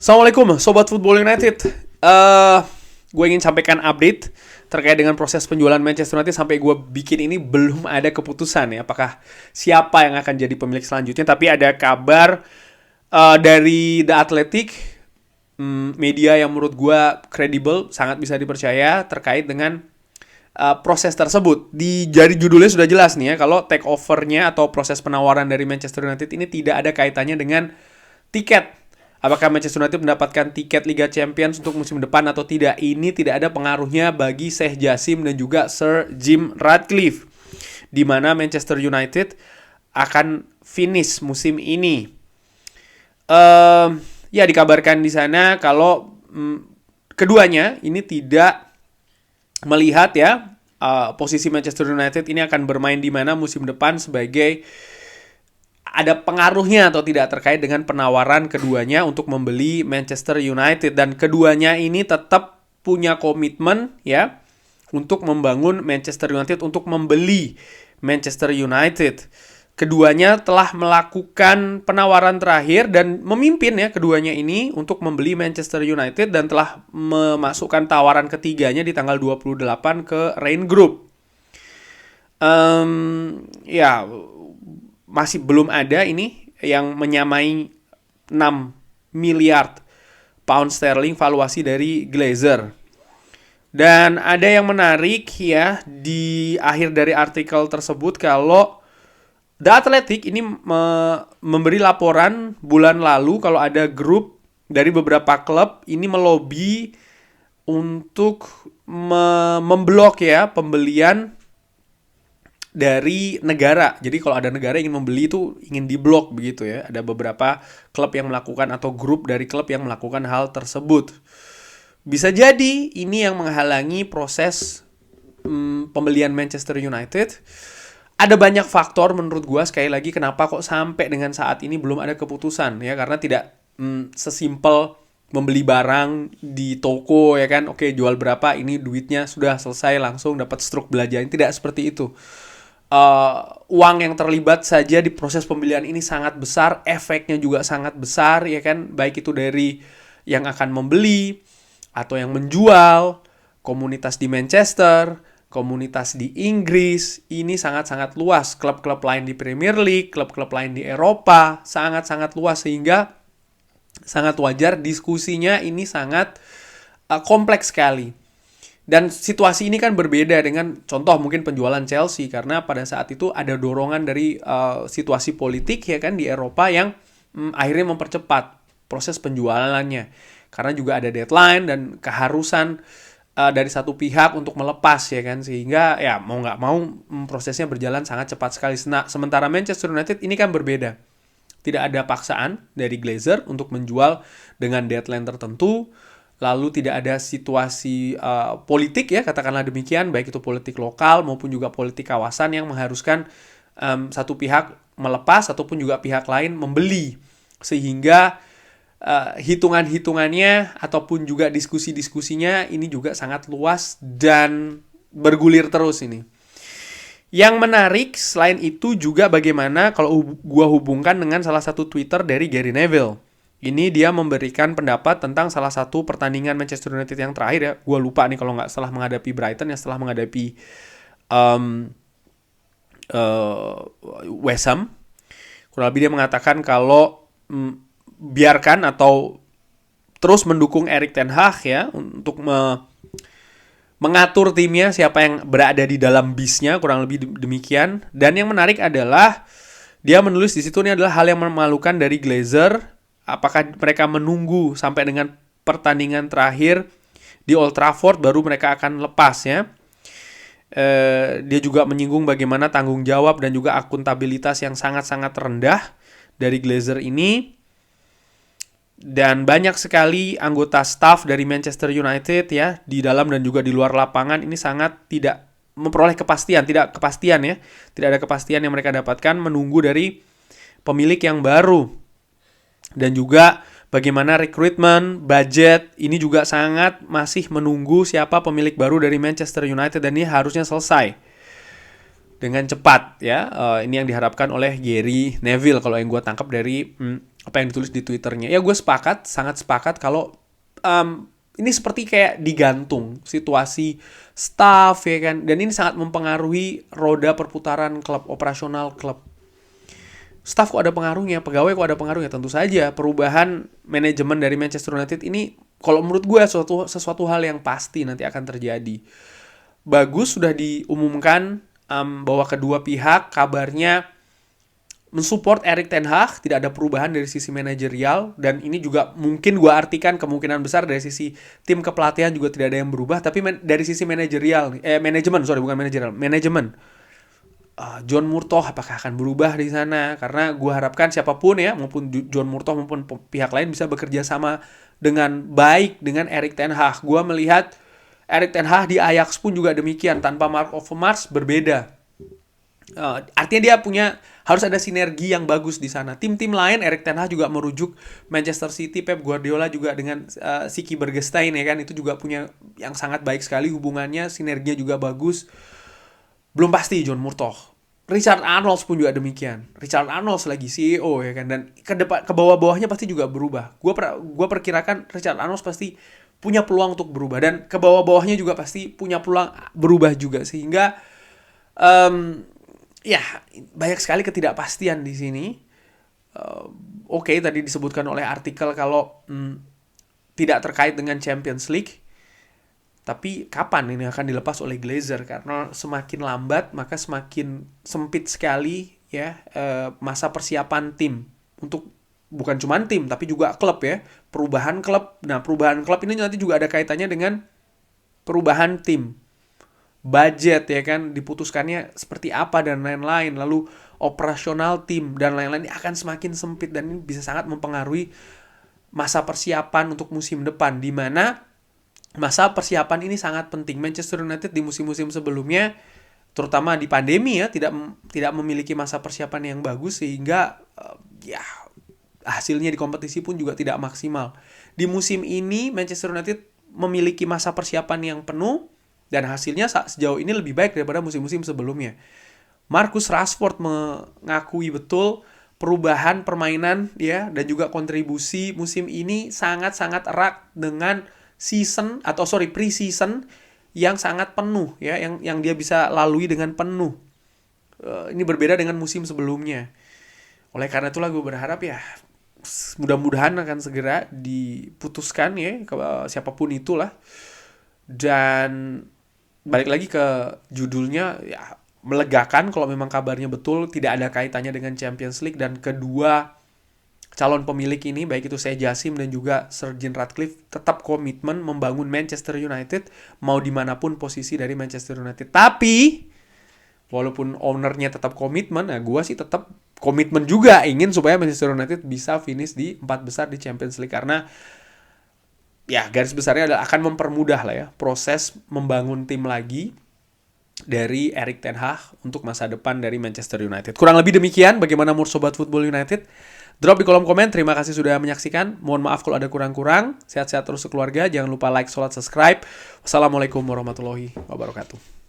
Assalamualaikum Sobat Football United. Gue ingin sampaikan update terkait dengan proses penjualan Manchester United. Sampai gue bikin ini belum ada keputusan ya, apakah siapa yang akan jadi pemilik selanjutnya. Tapi ada kabar dari The Athletic, media yang menurut gue kredibel, sangat bisa dipercaya terkait dengan proses tersebut. Jadi judulnya sudah jelas nih ya, kalau takeovernya atau proses penawaran dari Manchester United ini tidak ada kaitannya dengan tiket. Apakah Manchester United mendapatkan tiket Liga Champions untuk musim depan atau tidak? Ini tidak ada pengaruhnya bagi Sheikh Jassim dan juga Sir Jim Ratcliffe, di mana Manchester United akan finish musim ini. Ya, dikabarkan di sana kalau keduanya ini tidak melihat ya posisi Manchester United ini akan bermain di mana musim depan sebagai ada pengaruhnya atau tidak terkait dengan penawaran keduanya untuk membeli Manchester United, dan keduanya ini tetap punya komitmen ya untuk membangun Manchester United, untuk membeli Manchester United. Keduanya telah melakukan penawaran terakhir dan memimpin ya keduanya ini untuk membeli Manchester United, dan telah memasukkan tawaran ketiganya di tanggal 28 ke Rain Group. Ya, masih belum ada ini yang menyamai 6 miliar pound sterling valuasi dari Glazer. Dan ada yang menarik ya di akhir dari artikel tersebut, kalau The Athletic ini memberi laporan bulan lalu kalau ada grup dari beberapa klub ini melobi untuk memblok ya pembelian dari negara. Jadi kalau ada negara ingin membeli itu ingin diblok begitu ya. Ada beberapa klub yang melakukan atau grup dari klub yang melakukan hal tersebut. Bisa jadi ini yang menghalangi proses pembelian Manchester United. Ada banyak faktor menurut gue, sekali lagi kenapa kok sampai dengan saat ini belum ada keputusan ya, karena tidak sesimpel membeli barang di toko ya kan. Oke, jual berapa, ini duitnya sudah selesai langsung dapat struk belanjaan. Tidak seperti itu. Uang yang terlibat saja di proses pembelian ini sangat besar, efeknya juga sangat besar ya kan, baik itu dari yang akan membeli atau yang menjual, komunitas di Manchester, komunitas di Inggris, ini sangat-sangat luas. Klub-klub lain di Premier League, klub-klub lain di Eropa, sangat-sangat luas, sehingga sangat wajar diskusinya ini sangat kompleks sekali. Dan situasi ini kan berbeda dengan contoh mungkin penjualan Chelsea, karena pada saat itu ada dorongan dari situasi politik ya kan di Eropa yang akhirnya mempercepat proses penjualannya, karena juga ada deadline dan keharusan dari satu pihak untuk melepas ya kan, sehingga ya mau nggak mau prosesnya berjalan sangat cepat sekali. Nah, sementara Manchester United ini kan berbeda, tidak ada paksaan dari Glazer untuk menjual dengan deadline tertentu. Lalu tidak ada situasi politik ya, katakanlah demikian, baik itu politik lokal maupun juga politik kawasan yang mengharuskan satu pihak melepas ataupun juga pihak lain membeli. Sehingga hitungan-hitungannya ataupun juga diskusi-diskusinya ini juga sangat luas dan bergulir terus ini. Yang menarik selain itu juga bagaimana kalau gua hubungkan dengan salah satu Twitter dari Gary Neville. Ini dia memberikan pendapat tentang salah satu pertandingan Manchester United yang terakhir ya. Gue lupa nih kalau nggak, setelah menghadapi Brighton ya, setelah menghadapi West Ham. Kurang lebih dia mengatakan kalau biarkan atau terus mendukung Erik ten Hag ya untuk mengatur timnya, siapa yang berada di dalam bisnya, kurang lebih demikian. Dan yang menarik adalah dia menulis di situ, ini adalah hal yang memalukan dari Glazer. Apakah mereka menunggu sampai dengan pertandingan terakhir di Old Trafford baru mereka akan lepas ya. Dia juga menyinggung bagaimana tanggung jawab dan juga akuntabilitas yang sangat-sangat rendah dari Glazer ini. Dan banyak sekali anggota staff dari Manchester United ya, di dalam dan juga di luar lapangan ini sangat tidak memperoleh kepastian, tidak ada kepastian yang mereka dapatkan, menunggu dari pemilik yang baru. Dan juga bagaimana rekrutmen, budget, ini juga sangat masih menunggu siapa pemilik baru dari Manchester United, dan ini harusnya selesai dengan cepat ya. Ini yang diharapkan oleh Gary Neville kalau yang gue tangkap dari apa yang ditulis di Twitternya. Ya gue sangat sepakat kalau ini seperti kayak digantung situasi staff ya kan, dan ini sangat mempengaruhi roda perputaran klub, operasional klub. Staff kok ada pengaruhnya, pegawai kok ada pengaruhnya, tentu saja perubahan manajemen dari Manchester United ini kalau menurut gue sesuatu hal yang pasti nanti akan terjadi. Bagus sudah diumumkan bahwa kedua pihak kabarnya mensupport Erik ten Hag, tidak ada perubahan dari sisi manajerial, dan ini juga mungkin gue artikan kemungkinan besar dari sisi tim kepelatihan juga tidak ada yang berubah, tapi dari sisi manajerial, manajemen. John Murtough apakah akan berubah di sana? Karena gue harapkan siapapun ya, maupun John Murtough maupun pihak lain bisa bekerja sama dengan baik dengan Erik ten Hag. Gue melihat Erik ten Hag di Ajax pun juga demikian, tanpa Mark Overmars berbeda. Artinya dia harus ada sinergi yang bagus di sana. Tim-tim lain Erik ten Hag juga merujuk Manchester City, Pep Guardiola juga dengan Siki Bergestein ya kan, itu juga punya yang sangat baik sekali hubungannya, sinerginya juga bagus. Belum pasti John Murtough. Richard Arnold pun juga demikian. Richard Arnold lagi CEO ya kan, dan ke bawah-bawahnya pasti juga berubah. Gua perkirakan Richard Arnold pasti punya peluang untuk berubah, dan ke bawah-bawahnya juga pasti punya peluang berubah juga, sehingga ya banyak sekali ketidakpastian di sini. Oke, tadi disebutkan oleh artikel kalau tidak terkait dengan Champions League. Tapi kapan ini akan dilepas oleh Glazer? Karena semakin lambat maka semakin sempit sekali ya masa persiapan tim untuk bukan cuma tim tapi juga klub ya, perubahan klub. Nah, perubahan klub ini nanti juga ada kaitannya dengan perubahan tim. Budget ya kan, diputuskannya seperti apa dan lain-lain, lalu operasional tim dan lain-lain ini akan semakin sempit, dan ini bisa sangat mempengaruhi masa persiapan untuk musim depan, di mana masa persiapan ini sangat penting. Manchester United di musim-musim sebelumnya, terutama di pandemi ya, tidak memiliki masa persiapan yang bagus, sehingga ya hasilnya di kompetisi pun juga tidak maksimal. Di musim ini Manchester United memiliki masa persiapan yang penuh, dan hasilnya sejauh ini lebih baik daripada musim-musim sebelumnya. Marcus Rashford mengakui betul perubahan permainan ya, dan juga kontribusi musim ini sangat-sangat erat dengan pre-season yang sangat penuh ya, yang dia bisa lalui dengan penuh. Ini berbeda dengan musim sebelumnya. Oleh karena itulah gue berharap ya mudah-mudahan akan segera diputuskan ya, siapapun itulah. Dan balik lagi ke judulnya ya, melegakan kalau memang kabarnya betul tidak ada kaitannya dengan Champions League, dan kedua calon pemilik ini, baik itu Sheikh Jassim dan juga Sir Jim Ratcliffe, tetap komitmen membangun Manchester United mau dimanapun posisi dari Manchester United. Tapi walaupun ownernya tetap komitmen, nah gue sih tetap komitmen juga ingin supaya Manchester United bisa finish di 4 besar di Champions League, karena ya garis besarnya adalah akan mempermudah lah ya proses membangun tim lagi dari Erik ten Hag untuk masa depan dari Manchester United. Kurang lebih demikian. Bagaimana menurut Sobat Football United? Drop di kolom komen. Terima kasih sudah menyaksikan. Mohon maaf kalau ada kurang-kurang. Sehat-sehat terus sekeluarga. Jangan lupa like, sholat, subscribe. Wassalamualaikum warahmatullahi wabarakatuh.